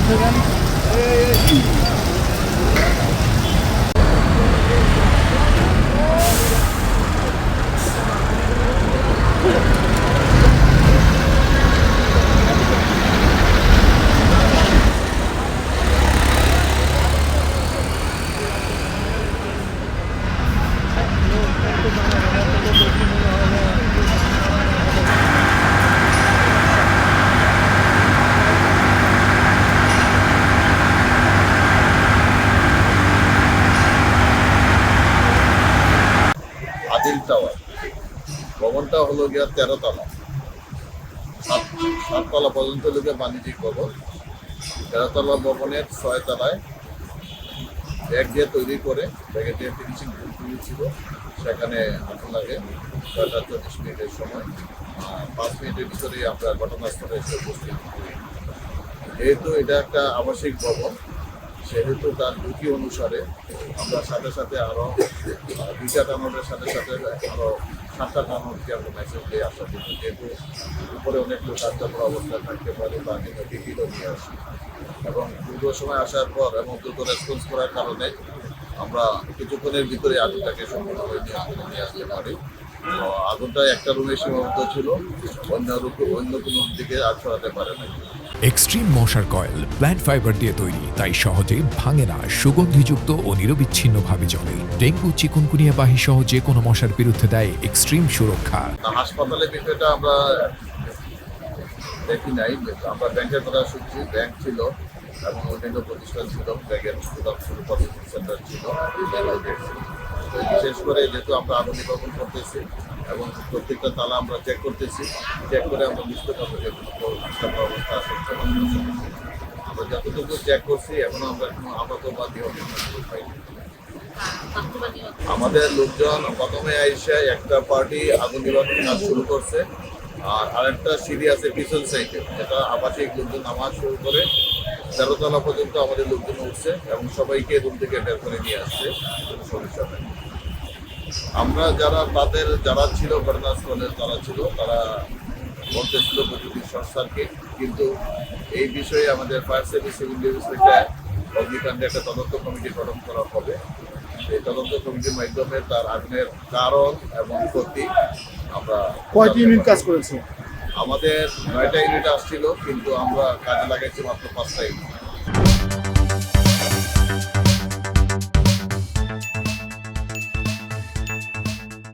Adil tower ভবনটা হলো গিয়া 13 তলা, 7 তলা পর্যন্ত লোকে বাণিজ্যিক ভবন। 13 তলা ভবনের 6 তলায় ব্যাগ দিয়ে তৈরি করে ব্যাগে দিয়ে ফিনিশিং ছিল। সেখানে আগুন লাগে 6টা 40 মিনিটের সময়। 5 মিনিটের ভিতরেই আমরা ঘটনাস্থলে এসে উপস্থিত হই। যেহেতু এটা একটা আবাসিক ভবন, সেহেতু তার ঝুঁকি অনুসারে আমরা সাথে সাথে আরও 2টা টানোরের সাথে সাথে আরও 7টা টানোরকে আমরা মেসেজ দিয়ে আসার জন্য, যেহেতু উপরে অনেক লোক কার্যকর অবস্থায় থাকতে পারে বা টিকিটও নিয়ে আসি। এবং দীর্ঘ সময় আসার পর এবং দ্রুত রেসপন্স করার কারণে আমরা কিছুক্ষণের ভিতরে আগুনটাকে সম্পূর্ণভাবে নিয়ে আসতে পারি। আগুনটা একটা রুমে সীমাবদ্ধ ছিল, অন্য কোনো দিকে আগ ছড়াতে পারে না। এক্সট্রিম মশার কয়েল প্ল্যান্ট ফাইবার দিয়ে তৈরি, তাই সহজে ভাঙে না, সুগন্ধিযুক্ত ও নিরবিচ্ছিন্নভাবে জ্বলে। ডেঙ্গু, চিকুনগুনিয়া বাহি সহ যে কোনো মশার বিরুদ্ধে দেয় এক্সট্রিম সুরক্ষা। হাসপাতালের বিষয়টা আমরা দেখি নাই, আমরা ব্যাংকের কথা শুনছি। ব্যাংক ছিল এবং অন্যান্য প্রতিষ্ঠান ছিল, ব্যাংকের প্রসেসিং সেন্টার ছিল। বিশেষ করে যেহেতু আমরা আগুন নির্বাপন করতেছি এবং প্রত্যেকটা তালা আমরা চেক করতেছি, চেক করে আমরা বুঝতে পারবো যে কোনো অবস্থা আসছে। আমরা যতটুকু চেক করছি এখনো আমরা কোনো আপাত বা পাইনি। আমাদের লোকজন প্রথমে আইসা একটা পার্টি আগুন নির্বাপন কাজ শুরু করছে, আর আরেকটা সিঁড়ি আছে পিছন সাইডে, যেটা আবাসিক লোকজন নামা শুরু করে 13 তলা পর্যন্ত আমাদের লোকজন উঠছে এবং সবাইকে রুম থেকে বের করে নিয়ে আসছে। কোনো সমস্যা নেই। আমরা যারা ছিল ঘটনাস্থলে, তারা বলতেছিল বৈদ্যুতিক শর্ট সার্কিট, কিন্তু এই বিষয়ে আমাদের ফায়ার সার্ভিস সিভিল ডিফেন্স থেকে অগ্নিকাণ্ডে একটা তদন্ত কমিটি গঠন করা হবে। এই তদন্ত কমিটির মাধ্যমে তার আগুনের কারণ এবং ক্ষতি আমরা কয়টি ইউনিট কাজ করেছে? আমাদের 9টা ইউনিট আসছিল, কিন্তু আমরা কাজে লাগাইছি মাত্র 5টা ইউনিট।